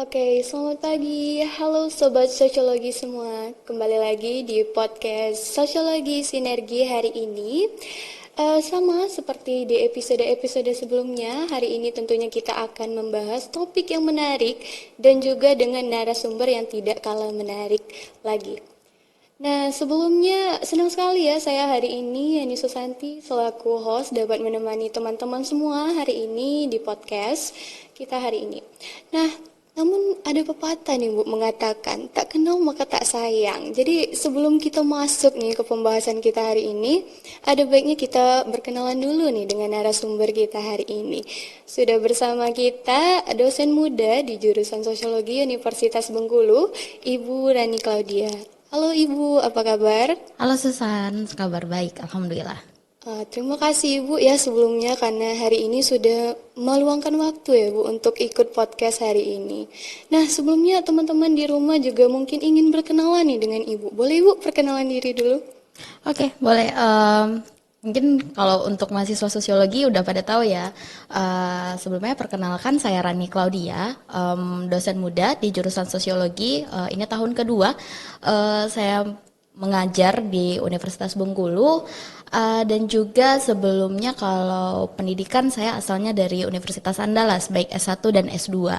Oke, selamat pagi. Halo Sobat Sosiologi semua. Kembali lagi di podcast Sosiologi Sinergi hari ini. Sama seperti di episode-episode sebelumnya, hari ini tentunya kita akan membahas topik yang menarik dan juga dengan narasumber yang tidak kalah menarik lagi. Nah, sebelumnya senang sekali ya saya hari ini, Yani Susanti, selaku host dapat menemani teman-teman semua hari ini di podcast kita hari ini. Nah, namun ada pepatah nih Bu mengatakan, tak kenal maka tak sayang. Jadi sebelum kita masuk nih ke pembahasan kita hari ini, ada baiknya kita berkenalan dulu nih dengan narasumber kita hari ini. Sudah bersama kita dosen muda di jurusan Sosiologi Universitas Bengkulu, Ibu Rani Claudia. Halo Ibu, apa kabar? Halo Susan, kabar baik, Alhamdulillah. Terima kasih Ibu ya sebelumnya karena hari ini sudah meluangkan waktu ya Bu untuk ikut podcast hari ini. Nah sebelumnya teman-teman di rumah juga mungkin ingin berkenalan nih dengan Ibu. Boleh Ibu perkenalan diri dulu? Oke, boleh. Mungkin kalau untuk mahasiswa sosiologi udah pada tahu ya. Sebelumnya perkenalkan saya Rani Claudia, dosen muda di jurusan sosiologi. Ini tahun kedua. Saya mengajar di Universitas Bengkulu. Dan juga sebelumnya kalau pendidikan saya asalnya dari Universitas Andalas, baik S1 dan S2.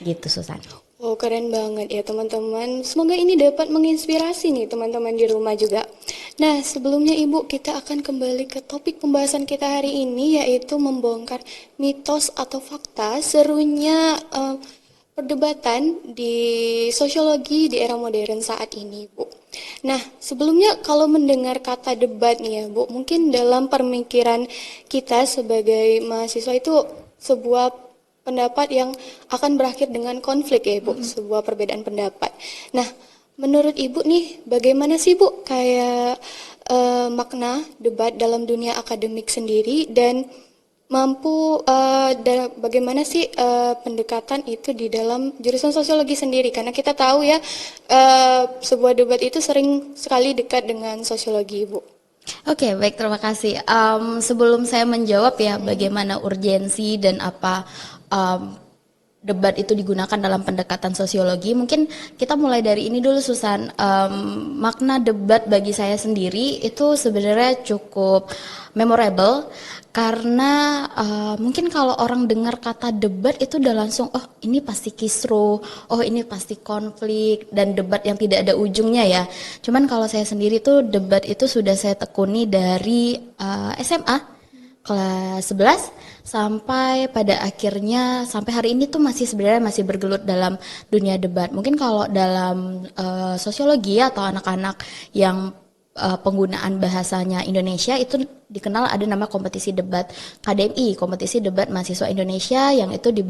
Gitu Susan. Oh keren banget ya teman-teman. Semoga ini dapat menginspirasi nih teman-teman di rumah juga. Nah sebelumnya Ibu kita akan kembali ke topik pembahasan kita hari ini yaitu membongkar mitos atau fakta serunya perdebatan di sosiologi di era modern saat ini Bu. Nah sebelumnya kalau mendengar kata debat nih ya Bu, mungkin dalam pemikiran kita sebagai mahasiswa itu sebuah pendapat yang akan berakhir dengan konflik ya Ibu, sebuah perbedaan pendapat. Nah, menurut Ibu nih, bagaimana sih Bu kayak makna debat dalam dunia akademik sendiri dan bagaimana sih pendekatan itu di dalam jurusan sosiologi sendiri? Karena kita tahu ya sebuah debat itu sering sekali dekat dengan sosiologi Ibu. Oke, baik, terima kasih. Sebelum saya menjawab ya bagaimana urgensi dan apa debat itu digunakan dalam pendekatan sosiologi, mungkin kita mulai dari ini dulu Susan. Makna debat bagi saya sendiri itu sebenarnya cukup memorable karena mungkin kalau orang dengar kata debat itu udah langsung oh ini pasti kisruh, oh ini pasti konflik dan debat yang tidak ada ujungnya ya. Cuman kalau saya sendiri tuh debat itu sudah saya tekuni dari SMA kelas 11 sampai pada akhirnya sampai hari ini tuh masih sebenarnya masih bergelut dalam dunia debat. Mungkin kalau dalam sosiologi atau anak-anak yang penggunaan bahasanya Indonesia itu dikenal ada nama kompetisi debat KDMI, kompetisi debat mahasiswa Indonesia yang itu di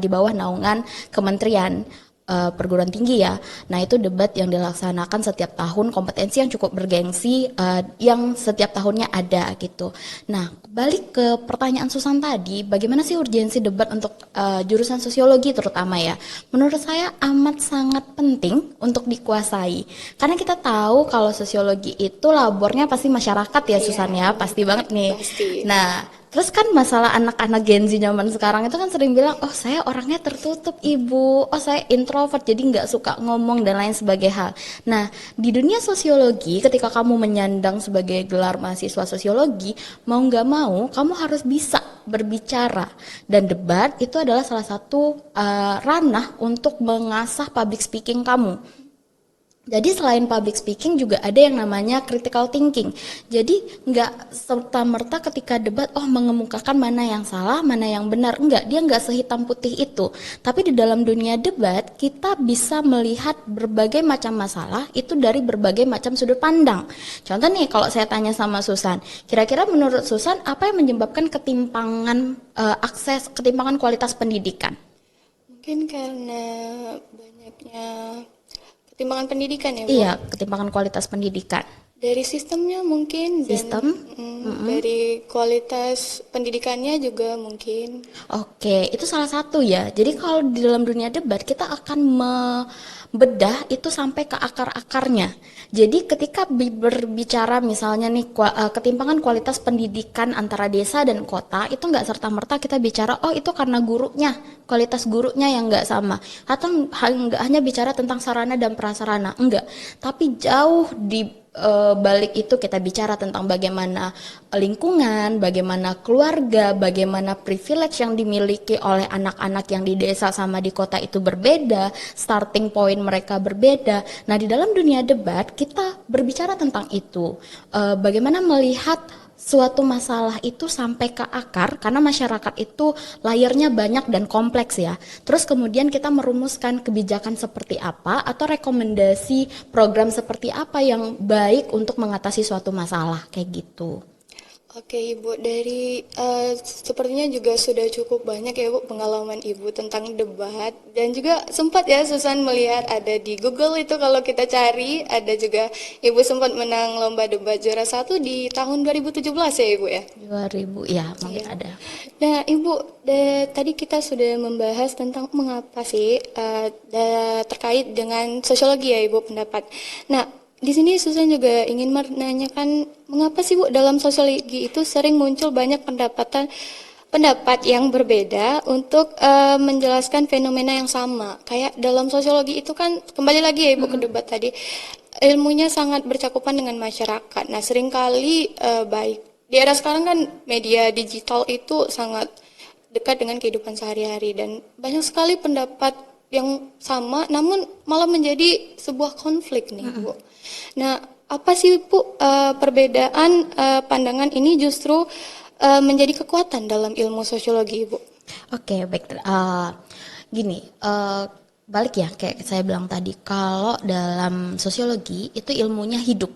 bawah naungan Kementerian perguruan tinggi ya. Nah itu debat yang dilaksanakan setiap tahun, kompetensi yang cukup bergengsi yang setiap tahunnya ada gitu. Nah balik ke pertanyaan Susan tadi, bagaimana sih urgensi debat untuk jurusan sosiologi terutama ya? Menurut saya amat sangat penting untuk dikuasai. Karena kita tahu kalau sosiologi itu labornya pasti masyarakat ya Susan ya, pasti banget nih. Pasti. Nah terus kan masalah anak-anak Gen Z zaman sekarang itu kan sering bilang, oh saya orangnya tertutup ibu, oh saya introvert jadi nggak suka ngomong dan lain sebagainya hal. Nah di dunia sosiologi ketika kamu menyandang sebagai gelar mahasiswa sosiologi, mau nggak mau kamu harus bisa berbicara dan debat itu adalah salah satu ranah untuk mengasah public speaking kamu. Jadi selain public speaking juga ada yang namanya critical thinking. Jadi nggak serta-merta ketika debat, oh mengemukakan mana yang salah, mana yang benar. Enggak, dia nggak sehitam putih itu. Tapi di dalam dunia debat, kita bisa melihat berbagai macam masalah itu dari berbagai macam sudut pandang. Contoh nih, kalau saya tanya sama Susan, kira-kira menurut Susan apa yang menyebabkan ketimpangan ketimpangan kualitas pendidikan? Mungkin karena banyaknya ketimpangan pendidikan ya Bu? Iya, ketimpangan kualitas pendidikan. Dari sistemnya mungkin dan Sistem. dari kualitas pendidikannya juga mungkin. Oke, itu salah satu ya. Jadi kalau di dalam dunia debat kita akan membedah itu sampai ke akar-akarnya. Jadi ketika berbicara misalnya nih ketimpangan kualitas pendidikan antara desa dan kota itu nggak serta-merta kita bicara oh itu karena gurunya, kualitas gurunya yang nggak sama. Atau nggak hanya bicara tentang sarana dan prasarana, enggak. Tapi jauh di balik itu kita bicara tentang bagaimana lingkungan, bagaimana keluarga, bagaimana privilege yang dimiliki oleh anak-anak yang di desa sama di kota itu berbeda, starting point mereka berbeda. Nah, di dalam dunia debat kita berbicara tentang itu. Bagaimana melihat suatu masalah itu sampai ke akar karena masyarakat itu layernya banyak dan kompleks ya. Terus kemudian kita merumuskan kebijakan seperti apa atau rekomendasi program seperti apa yang baik untuk mengatasi suatu masalah kayak gitu. Oke Ibu, dari sepertinya juga sudah cukup banyak ya Bu pengalaman Ibu tentang debat dan juga sempat ya Susan melihat ada di Google itu kalau kita cari ada juga Ibu sempat menang lomba debat juara 1 di tahun 2017 ya Ibu ya? 2000 ya mungkin Iya. ada. Nah Ibu, tadi kita sudah membahas tentang mengapa sih terkait dengan sosiologi ya Ibu pendapat. Nah, di sini Susan juga ingin menanyakan mengapa sih Bu dalam sosiologi itu sering muncul banyak pendapat yang berbeda untuk menjelaskan fenomena yang sama. Kayak dalam sosiologi itu kan kembali lagi ya Ibu ke debat tadi ilmunya sangat bercakupan dengan masyarakat. Nah, seringkali baik di era sekarang kan media digital itu sangat dekat dengan kehidupan sehari-hari dan banyak sekali pendapat yang sama namun malah menjadi sebuah konflik nih Bu. Nah, apa sih Bu perbedaan pandangan ini justru menjadi kekuatan dalam ilmu sosiologi Ibu? Oke, baik. Gini, balik ya kayak saya bilang tadi, kalau dalam sosiologi itu ilmunya hidup.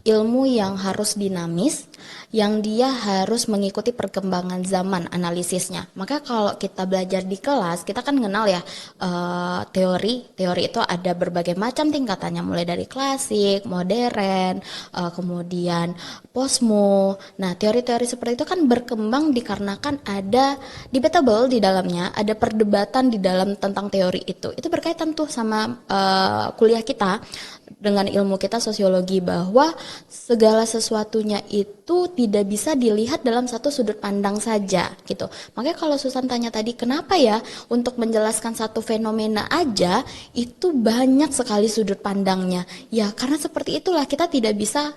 Ilmu yang harus dinamis, yang dia harus mengikuti perkembangan zaman analisisnya. Maka kalau kita belajar di kelas, kita kan kenal ya teori itu ada berbagai macam tingkatannya, mulai dari klasik, modern, kemudian posmo. Nah, teori-teori seperti itu kan berkembang dikarenakan ada debatable di dalamnya, ada perdebatan di dalam tentang teori itu. Itu berkaitan tuh sama kuliah kita dengan ilmu kita sosiologi, bahwa segala sesuatunya itu tidak bisa dilihat dalam satu sudut pandang saja gitu. Makanya kalau Susan tanya tadi kenapa ya untuk menjelaskan satu fenomena aja itu banyak sekali sudut pandangnya. Ya karena seperti itulah kita tidak bisa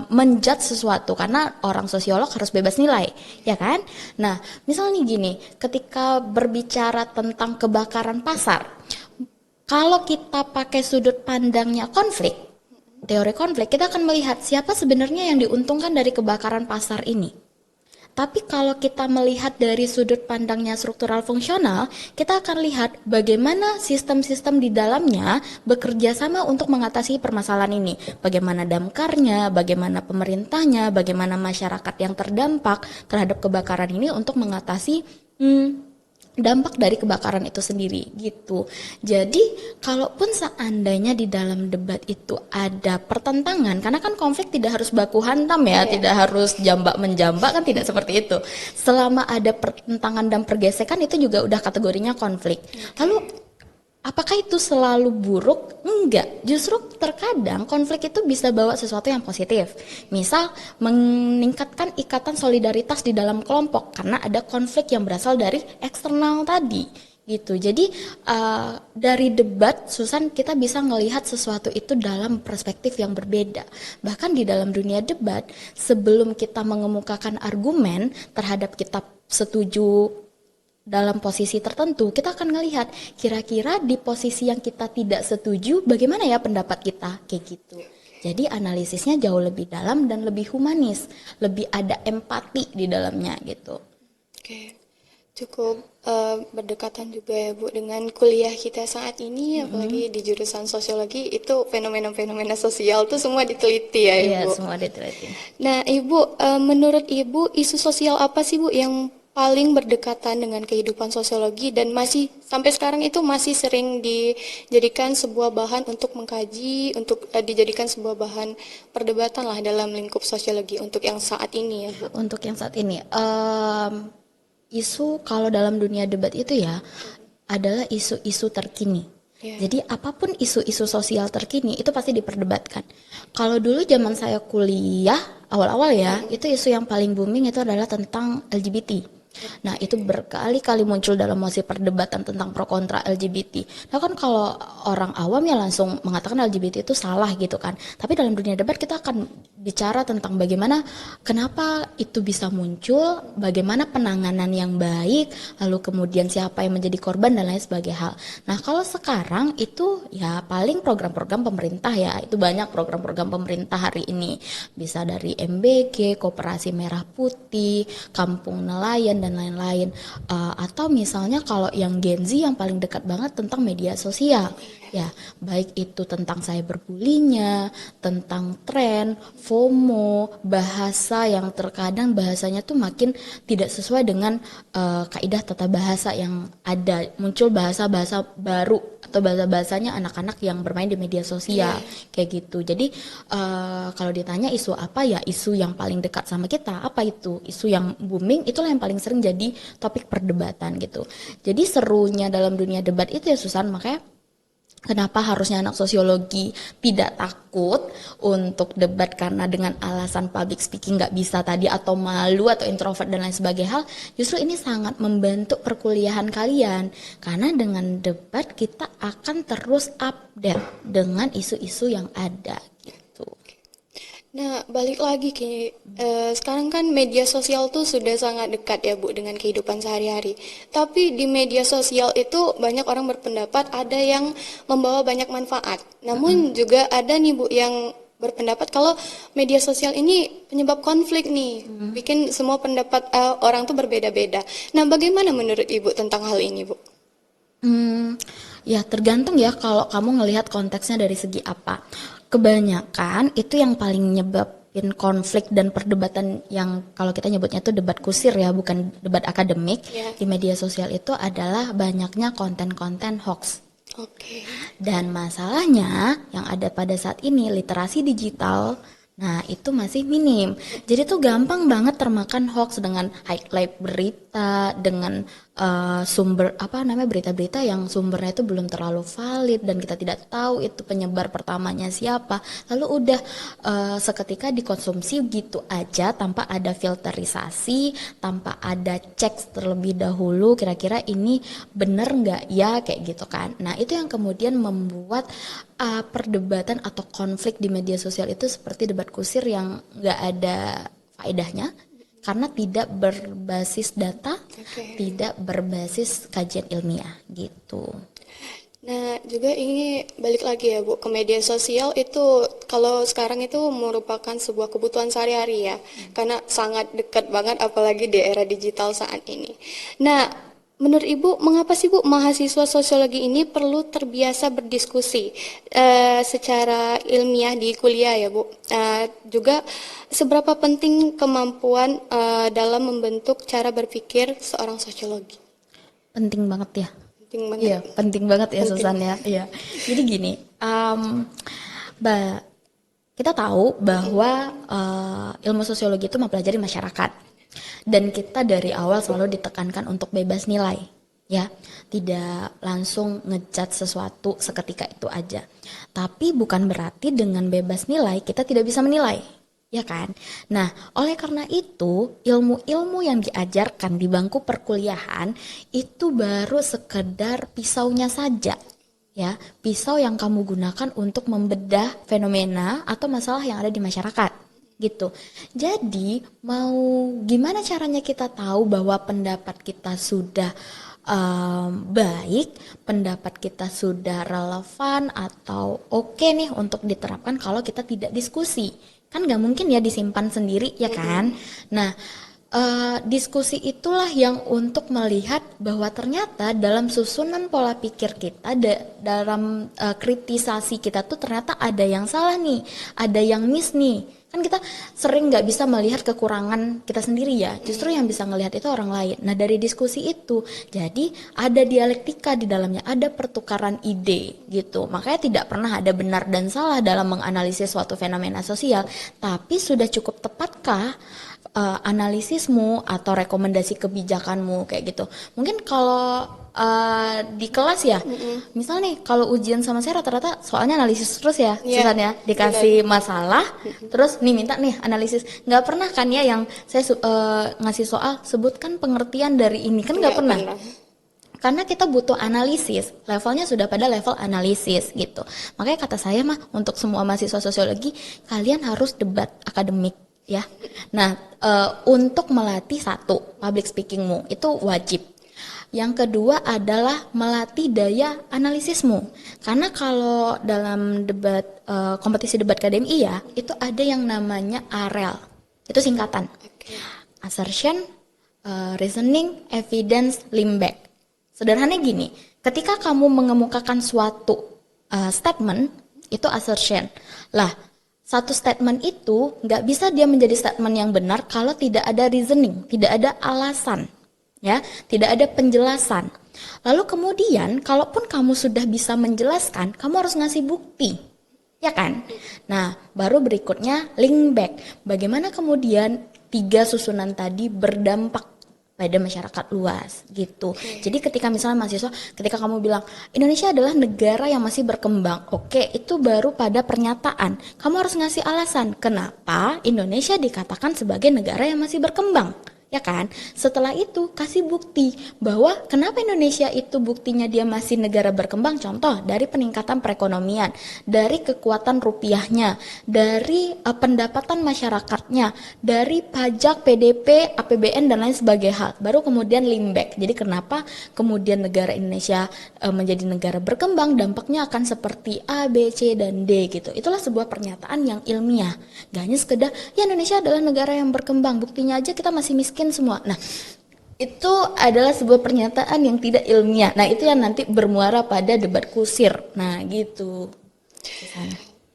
menjudge sesuatu karena orang sosiolog harus bebas nilai, ya kan? Nah, misalnya gini, ketika berbicara tentang kebakaran pasar, kalau kita pakai sudut pandangnya konflik, teori konflik, kita akan melihat siapa sebenarnya yang diuntungkan dari kebakaran pasar ini. Tapi kalau kita melihat dari sudut pandangnya struktural fungsional, kita akan lihat bagaimana sistem-sistem di dalamnya bekerja sama untuk mengatasi permasalahan ini. Bagaimana damkarnya, bagaimana pemerintahnya, bagaimana masyarakat yang terdampak terhadap kebakaran ini untuk mengatasi dampak dari kebakaran itu sendiri gitu. Jadi kalaupun seandainya di dalam debat itu ada pertentangan, karena kan konflik tidak harus baku hantam ya, tidak harus jambak menjambak kan, tidak seperti itu. Selama ada pertentangan dan pergesekan itu juga udah kategorinya konflik. Lalu apakah itu selalu buruk? Enggak, justru terkadang konflik itu bisa bawa sesuatu yang positif. Misal meningkatkan ikatan solidaritas di dalam kelompok karena ada konflik yang berasal dari eksternal tadi gitu. Jadi dari debat Susan kita bisa melihat sesuatu itu dalam perspektif yang berbeda. Bahkan di dalam dunia debat, sebelum kita mengemukakan argumen terhadap kita setuju dalam posisi tertentu, kita akan melihat kira-kira di posisi yang kita tidak setuju bagaimana ya pendapat kita, kayak gitu. Jadi analisisnya jauh lebih dalam dan lebih humanis, lebih ada empati di dalamnya gitu. Oke, cukup berdekatan juga ya Bu dengan kuliah kita saat ini, apalagi di jurusan sosiologi itu fenomena-fenomena sosial tuh semua diteliti ya Ibu. Iya, semua diteliti. Nah Ibu, menurut Ibu isu sosial apa sih Bu yang paling berdekatan dengan kehidupan sosiologi dan masih sampai sekarang itu masih sering dijadikan sebuah bahan untuk mengkaji, untuk dijadikan sebuah bahan perdebatan lah dalam lingkup sosiologi untuk yang saat ini ya Bu. Untuk yang saat ini, isu kalau dalam dunia debat itu ya adalah isu-isu terkini. Ya. Jadi apapun isu-isu sosial terkini itu pasti diperdebatkan. Kalau dulu zaman saya kuliah awal-awal ya, itu isu yang paling booming itu adalah tentang LGBT. Nah, itu berkali-kali muncul dalam mosi perdebatan tentang pro kontra LGBT. Nah, kan kalau orang awam ya langsung mengatakan LGBT itu salah gitu kan. Tapi dalam dunia debat kita akan bicara tentang bagaimana kenapa itu bisa muncul, bagaimana penanganan yang baik, lalu kemudian siapa yang menjadi korban dan lain sebagainya hal. Nah, kalau sekarang itu ya paling program-program pemerintah ya. Itu banyak program-program pemerintah hari ini. Bisa dari MBG, Koperasi Merah Putih, Kampung Nelayan dan lain-lain. Atau misalnya kalau yang Gen Z yang paling dekat banget tentang media sosial. Ya, baik itu tentang cyberbullying-nya, tentang tren, FOMO, bahasa yang terkadang bahasanya tuh makin tidak sesuai dengan kaidah tata bahasa yang ada. Muncul bahasa-bahasa baru atau bahasa-bahasanya anak-anak yang bermain di media sosial kayak gitu. Jadi kalau ditanya isu apa ya, isu yang paling dekat sama kita apa itu? Isu yang booming itulah yang paling sering jadi topik perdebatan gitu. Jadi serunya dalam dunia debat itu ya Susan, makanya kenapa harusnya anak sosiologi tidak takut untuk debat karena dengan alasan public speaking nggak bisa tadi atau malu atau introvert dan lain sebagainya hal, justru ini sangat membantu perkuliahan kalian karena dengan debat kita akan terus update dengan isu-isu yang ada gitu. Nah, balik lagi sekarang kan media sosial tuh sudah sangat dekat ya Bu dengan kehidupan sehari-hari. Tapi di media sosial itu banyak orang berpendapat ada yang membawa banyak manfaat. Namun juga ada nih Bu yang berpendapat kalau media sosial ini penyebab konflik nih, bikin semua pendapat orang tuh berbeda-beda. Nah, bagaimana menurut Ibu tentang hal ini Bu? Ya tergantung ya kalau kamu ngelihat konteksnya dari segi apa. Kebanyakan itu yang paling nyebabin konflik dan perdebatan yang kalau kita nyebutnya itu debat kusir ya, bukan debat akademik di media sosial itu adalah banyaknya konten-konten hoax. Oke. Dan masalahnya yang ada pada saat ini literasi digital, nah itu masih minim. Jadi tuh gampang banget termakan hoax dengan highlight berita, dengan sumber berita-berita yang sumbernya itu belum terlalu valid dan kita tidak tahu itu penyebar pertamanya siapa. Lalu udah seketika dikonsumsi gitu aja tanpa ada filterisasi, tanpa ada cek terlebih dahulu kira-kira ini bener nggak ya kayak gitu kan. Nah itu yang kemudian membuat perdebatan atau konflik di media sosial itu seperti debat kusir yang nggak ada faedahnya karena tidak berbasis data, tidak berbasis kajian ilmiah gitu. Nah, juga ini balik lagi ya Bu, ke media sosial itu kalau sekarang itu merupakan sebuah kebutuhan sehari-hari ya, karena sangat dekat banget apalagi di era digital saat ini. Nah, menurut Ibu, mengapa sih Bu mahasiswa sosiologi ini perlu terbiasa berdiskusi secara ilmiah di kuliah ya Bu? Juga seberapa penting kemampuan dalam membentuk cara berpikir seorang sosiologi? Penting banget ya. Penting banget. Iya, penting banget ya Penting. Susan ya. Iya. Jadi gini, kita tahu bahwa ilmu sosiologi itu mempelajari masyarakat. Dan kita dari awal selalu ditekankan untuk bebas nilai, ya, tidak langsung ngejudge sesuatu seketika itu aja. Tapi bukan berarti dengan bebas nilai kita tidak bisa menilai, ya kan? Nah, oleh karena itu ilmu-ilmu yang diajarkan di bangku perkuliahan itu baru sekedar pisaunya saja. Ya, pisau yang kamu gunakan untuk membedah fenomena atau masalah yang ada di masyarakat. Gitu. Jadi mau gimana caranya kita tahu bahwa pendapat kita sudah baik, pendapat kita sudah relevan atau oke nih untuk diterapkan kalau kita tidak diskusi. Kan nggak mungkin ya disimpan sendiri ya kan. Nah diskusi itulah yang untuk melihat bahwa ternyata dalam susunan pola pikir kita dalam kritisasi kita tuh ternyata ada yang salah nih, ada yang miss nih Kan kita sering nggak bisa melihat kekurangan kita sendiri ya, justru yang bisa ngelihat itu orang lain. Nah dari diskusi itu, jadi ada dialektika di dalamnya, ada pertukaran ide gitu. Makanya tidak pernah ada benar dan salah dalam menganalisis suatu fenomena sosial, tapi sudah cukup tepatkah analisismu atau rekomendasi kebijakanmu kayak gitu. Mungkin kalau di kelas ya, misal nih kalau ujian sama saya rata-rata soalnya analisis terus ya, Iya, Susan ya, dikasih masalah, terus nih minta nih analisis. Nggak pernah kan ya yang saya ngasih soal sebutkan pengertian dari ini, kan nggak nggak pernah. pernah. Karena kita butuh analisis, levelnya sudah pada level analisis gitu. Makanya kata saya mah untuk semua mahasiswa sosiologi, kalian harus debat akademik ya. Nah, untuk melatih satu, public speakingmu itu wajib. Yang kedua adalah melatih daya analisismu. Karena kalau dalam debat kompetisi debat KDMI ya, itu ada yang namanya AREL. Itu singkatan. Assertion, reasoning, evidence, limback. Sederhananya gini, ketika kamu mengemukakan suatu statement, itu assertion. Lah, satu statement itu nggak bisa dia menjadi statement yang benar kalau tidak ada reasoning, tidak ada alasan, ya, tidak ada penjelasan. Lalu kemudian, kalaupun kamu sudah bisa menjelaskan, kamu harus ngasih bukti, ya kan? Nah, baru berikutnya link back. Bagaimana kemudian tiga susunan tadi berdampak pada masyarakat luas gitu. Jadi ketika misalnya mahasiswa, ketika kamu bilang Indonesia adalah negara yang masih berkembang, oke, itu baru pada pernyataan. Kamu harus ngasih alasan kenapa Indonesia dikatakan sebagai negara yang masih berkembang. Ya kan? Setelah itu kasih bukti bahwa kenapa Indonesia itu buktinya dia masih negara berkembang. Contoh dari peningkatan perekonomian, dari kekuatan rupiahnya, dari pendapatan masyarakatnya, dari pajak, PDP, APBN dan lain sebagainya hal. Baru kemudian limback. Jadi kenapa kemudian negara Indonesia menjadi negara berkembang, dampaknya akan seperti A, B, C dan D gitu. Itulah sebuah pernyataan yang ilmiah. Gak hanya sekedar ya Indonesia adalah negara yang berkembang, buktinya aja kita masih miskin semua. Nah, itu adalah sebuah pernyataan yang tidak ilmiah. Nah, itu yang nanti bermuara pada debat kusir. Nah, gitu.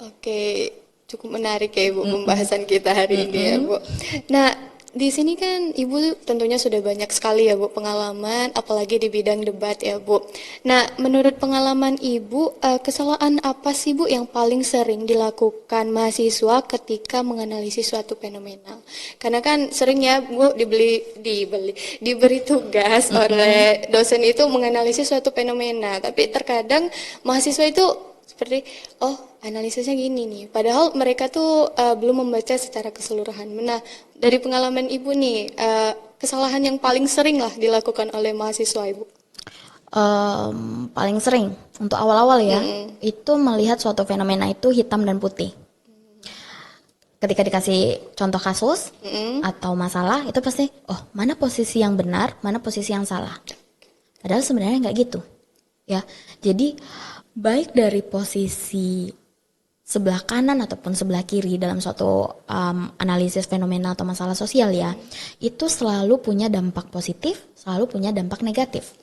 Oke, cukup menarik ya Ibu pembahasan kita hari ini ya Bu. Nah, di sini kan Ibu tentunya sudah banyak sekali ya Bu pengalaman, apalagi di bidang debat ya Bu. Nah, menurut pengalaman Ibu, kesalahan apa sih Bu yang paling sering dilakukan mahasiswa ketika menganalisis suatu fenomena? Karena kan sering ya Bu diberi tugas oleh dosen itu menganalisis suatu fenomena, tapi terkadang mahasiswa itu seperti oh analisisnya gini nih padahal mereka tuh belum membaca secara keseluruhan. Nah dari pengalaman Ibu nih kesalahan yang paling sering lah dilakukan oleh mahasiswa Ibu. Paling sering untuk awal-awal ya, itu melihat suatu fenomena itu hitam dan putih. Ketika dikasih contoh kasus atau masalah, itu pasti oh mana posisi yang benar, mana posisi yang salah. Padahal sebenarnya nggak gitu, ya. Jadi baik dari posisi sebelah kanan ataupun sebelah kiri dalam suatu analisis fenomena atau masalah sosial ya, itu selalu punya dampak positif, selalu punya dampak negatif.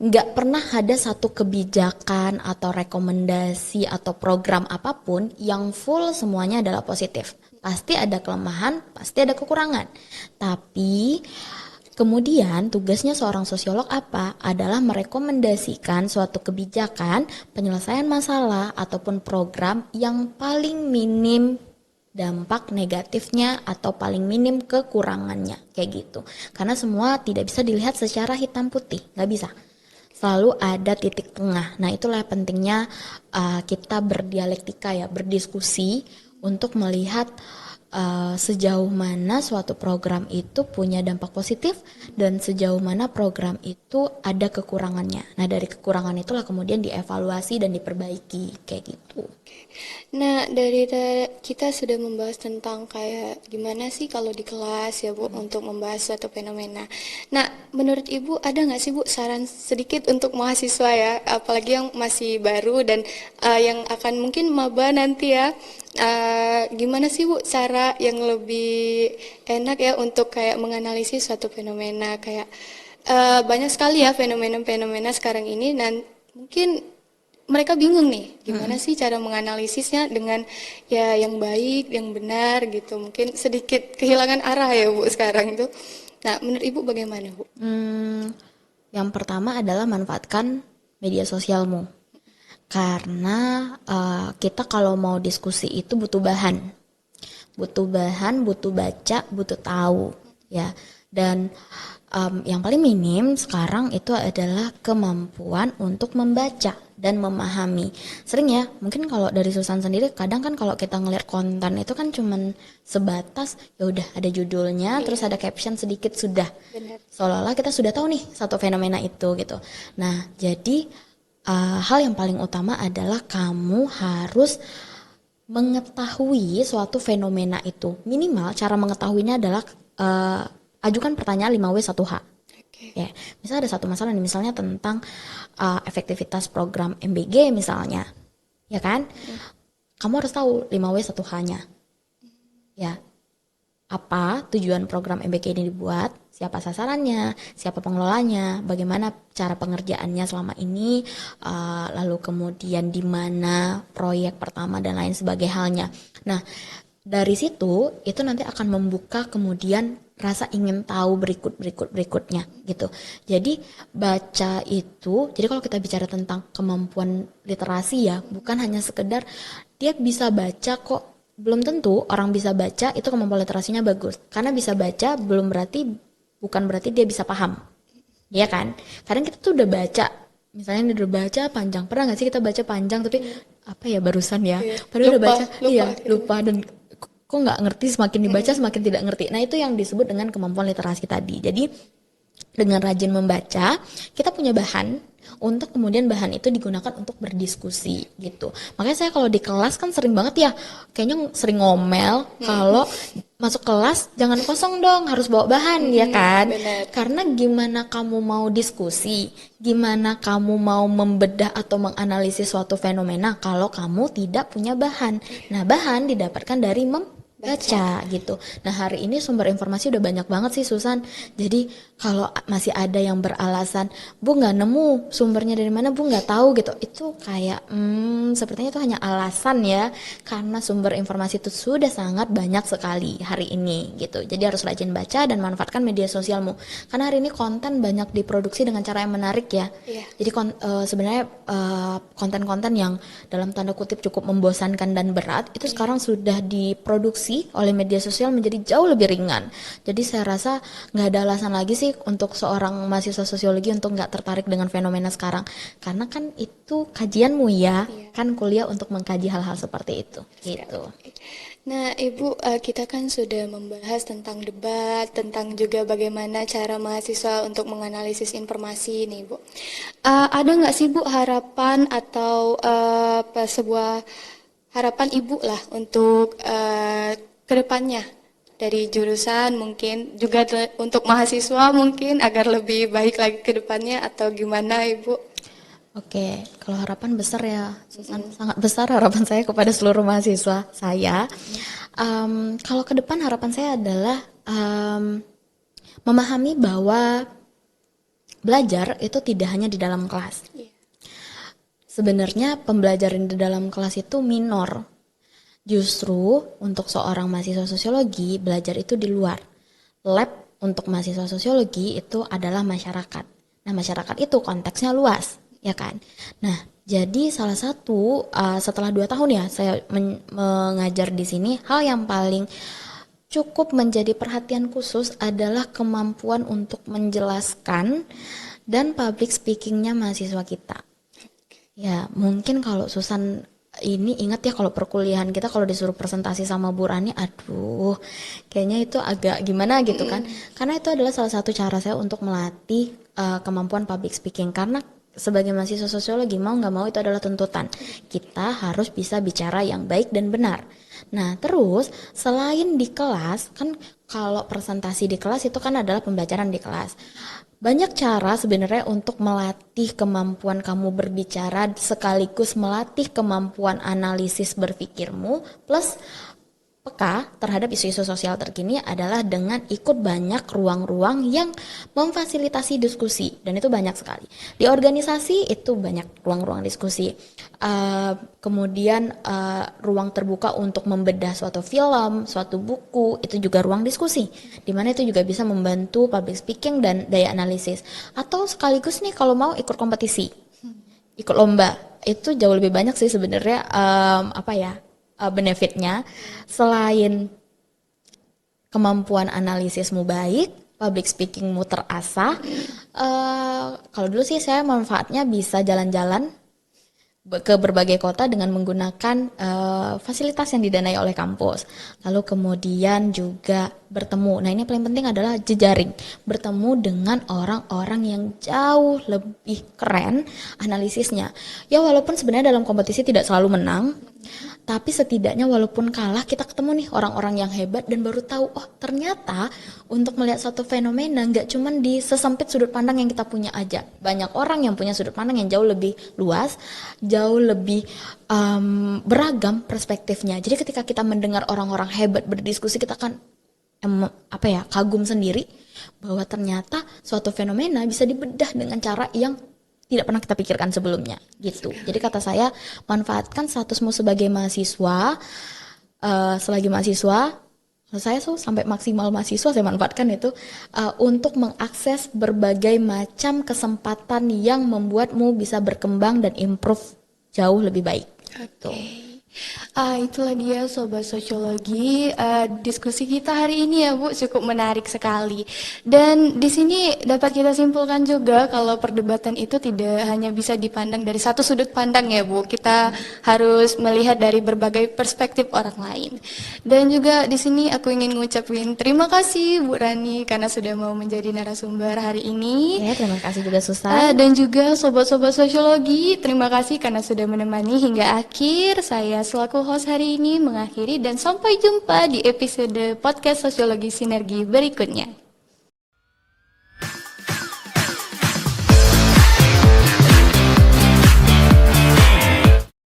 Nggak pernah ada satu kebijakan atau rekomendasi atau program apapun yang full semuanya adalah positif. Pasti ada kelemahan, pasti ada kekurangan. Tapi kemudian tugasnya seorang sosiolog apa? Adalah merekomendasikan suatu kebijakan, penyelesaian masalah ataupun program yang paling minim dampak negatifnya atau paling minim kekurangannya kayak gitu. Karena semua tidak bisa dilihat secara hitam putih, nggak bisa. Selalu ada titik tengah. Nah itulah pentingnya kita berdialektika ya, berdiskusi untuk melihat sejauh mana suatu program itu punya dampak positif dan sejauh mana program itu ada kekurangannya. Nah dari kekurangan itulah kemudian dievaluasi dan diperbaiki kayak gitu. Nah, kita sudah membahas tentang kayak gimana sih kalau di kelas ya Bu untuk membahas suatu fenomena. Nah, menurut Ibu ada nggak sih Bu saran sedikit untuk mahasiswa ya, apalagi yang masih baru dan yang akan mungkin maba nanti ya, gimana sih Bu cara yang lebih enak ya untuk kayak menganalisis suatu fenomena kayak banyak sekali ya fenomena-fenomena sekarang ini dan mungkin mereka bingung nih, gimana sih cara menganalisisnya dengan ya yang baik, yang benar gitu. Mungkin sedikit kehilangan arah ya Bu sekarang itu. Nah, menurut Ibu bagaimana Bu? Yang pertama adalah manfaatkan media sosialmu. Karena kita kalau mau diskusi itu butuh bahan. Butuh bahan, butuh baca, butuh tahu, ya. Dan yang paling minim sekarang itu adalah kemampuan untuk membaca dan memahami. Sering ya, mungkin kalau dari Susan sendiri, kadang kan kalau kita ngeliat konten itu kan cuman sebatas ya udah ada judulnya, terus ada caption sedikit sudah. Benar. Seolah-olah kita sudah tahu nih satu fenomena itu gitu. Nah, jadi hal yang paling utama adalah kamu harus mengetahui suatu fenomena itu. Minimal cara mengetahuinya adalah ajukan pertanyaan 5W1H. Oke. Ya, misalnya ada satu masalah nih, misalnya tentang efektivitas program MBG misalnya. Ya kan? Kamu harus tahu 5W1H-nya. Ya. Apa tujuan program MBG ini dibuat? Siapa sasarannya? Siapa pengelolanya? Bagaimana cara pengerjaannya selama ini? Lalu kemudian di mana proyek pertama dan lain sebagai halnya. Nah, dari situ itu nanti akan membuka kemudian rasa ingin tahu berikutnya gitu. Jadi baca itu, jadi kalau kita bicara tentang kemampuan literasi ya, bukan hanya sekedar dia bisa baca kok. Belum tentu orang bisa baca itu kemampuan literasinya bagus. Karena bisa baca bukan berarti dia bisa paham. Iya kan? Kadang kita tuh udah baca, misalnya udah baca panjang. Pernah nggak sih kita baca panjang tapi apa ya barusan ya? Padahal udah baca, lupa dan kok nggak ngerti, semakin dibaca semakin tidak ngerti. Nah itu yang disebut dengan kemampuan literasi tadi. Jadi dengan rajin membaca kita punya bahan untuk kemudian bahan itu digunakan untuk berdiskusi gitu. Makanya saya kalau di kelas kan sering banget ya, kayaknya sering ngomel kalau masuk kelas jangan kosong dong, harus bawa bahan ya kan. Benar. Karena gimana kamu mau diskusi, gimana kamu mau membedah atau menganalisis suatu fenomena kalau kamu tidak punya bahan. Nah bahan didapatkan dari baca gitu. Nah hari ini sumber informasi udah banyak banget sih Susan. Jadi kalau masih ada yang beralasan, Bu nggak nemu sumbernya dari mana, Bu nggak tahu gitu, itu kayak sepertinya itu hanya alasan ya. Karena sumber informasi itu sudah sangat banyak sekali hari ini gitu. Jadi harus rajin baca dan manfaatkan media sosialmu. Karena hari ini konten banyak diproduksi dengan cara yang menarik ya. Iya. Jadi sebenarnya konten-konten yang dalam tanda kutip cukup membosankan dan berat itu sekarang sudah diproduksi oleh media sosial menjadi jauh lebih ringan. Jadi saya rasa nggak ada alasan lagi sih untuk seorang mahasiswa sosiologi untuk nggak tertarik dengan fenomena sekarang. Karena kan itu kajianmu ya, kan kuliah untuk mengkaji hal-hal seperti itu. Gitu. Nah, Ibu, kita kan sudah membahas tentang debat, tentang juga bagaimana cara mahasiswa untuk menganalisis informasi nih, Bu. Ada nggak sih, Bu, harapan atau sebuah harapan Ibu lah untuk kedepannya dari jurusan mungkin juga untuk mahasiswa mungkin agar lebih baik lagi ke depannya atau gimana Ibu? Oke, kalau harapan besar ya, Susan, sangat besar harapan saya kepada seluruh mahasiswa saya. Kalau ke depan harapan saya adalah memahami bahwa belajar itu tidak hanya di dalam kelas. Sebenarnya pembelajaran di dalam kelas itu minor. Justru untuk seorang mahasiswa sosiologi, belajar itu di luar. Lab untuk mahasiswa sosiologi itu adalah masyarakat. Nah, masyarakat itu konteksnya luas, ya kan? Nah, jadi salah satu setelah 2 tahun ya saya mengajar di sini, hal yang paling cukup menjadi perhatian khusus adalah kemampuan untuk menjelaskan dan public speakingnya mahasiswa kita. Ya, mungkin kalau Susan ini ingat ya kalau perkuliahan kita kalau disuruh presentasi sama Bu Rani, aduh, kayaknya itu agak gimana gitu kan. Karena itu adalah salah satu cara saya untuk melatih kemampuan public speaking. Karena sebagai mahasiswa sosiologi mau nggak mau itu adalah tuntutan. Kita harus bisa bicara yang baik dan benar. Nah, terus selain di kelas, kan kalau presentasi di kelas itu kan adalah pembelajaran di kelas. Banyak cara sebenarnya untuk melatih kemampuan kamu berbicara sekaligus melatih kemampuan analisis berpikirmu plus peka terhadap isu-isu sosial terkini adalah dengan ikut banyak ruang-ruang yang memfasilitasi diskusi, dan itu banyak sekali. Di organisasi itu banyak ruang-ruang diskusi. Kemudian ruang terbuka untuk membedah suatu film, suatu buku, itu juga ruang diskusi, di mana itu juga bisa membantu public speaking dan daya analisis. Atau sekaligus nih kalau mau ikut kompetisi, ikut lomba, itu jauh lebih banyak sih sebenarnya benefitnya. Selain kemampuan analisismu baik, public speakingmu terasah, kalau dulu sih saya manfaatnya bisa jalan-jalan ke berbagai kota dengan menggunakan fasilitas yang didanai oleh kampus. Lalu kemudian juga bertemu. Nah, ini paling penting adalah jejaring. Bertemu dengan orang-orang yang jauh lebih keren analisisnya. Ya walaupun sebenarnya dalam kompetisi tidak selalu menang, tapi setidaknya walaupun kalah kita ketemu nih orang-orang yang hebat dan baru tahu, oh ternyata untuk melihat suatu fenomena nggak cuma di sesempit sudut pandang yang kita punya aja. Banyak orang yang punya sudut pandang yang jauh lebih luas, jauh lebih beragam perspektifnya. Jadi ketika kita mendengar orang-orang hebat berdiskusi, kita kan kagum sendiri bahwa ternyata suatu fenomena bisa dibedah dengan cara yang tidak pernah kita pikirkan sebelumnya gitu. Jadi kata saya, manfaatkan statusmu sebagai mahasiswa, selagi mahasiswa, saya sampai maksimal mahasiswa saya manfaatkan itu untuk mengakses berbagai macam kesempatan yang membuatmu bisa berkembang dan improve jauh lebih baik. Oke. Itulah dia Sobat Sosiologi, diskusi kita hari ini ya Bu, cukup menarik sekali. Dan di sini dapat kita simpulkan juga kalau perdebatan itu tidak hanya bisa dipandang dari satu sudut pandang ya Bu, kita harus melihat dari berbagai perspektif orang lain. Dan juga di sini aku ingin ngucapin terima kasih Bu Rani karena sudah mau menjadi narasumber hari ini. Ya, terima kasih juga Susan. Dan juga Sobat-Sobat Sosiologi, terima kasih karena sudah menemani hingga akhir. Saya selaku host hari ini mengakhiri dan sampai jumpa di episode podcast Sosiologi Sinergi berikutnya.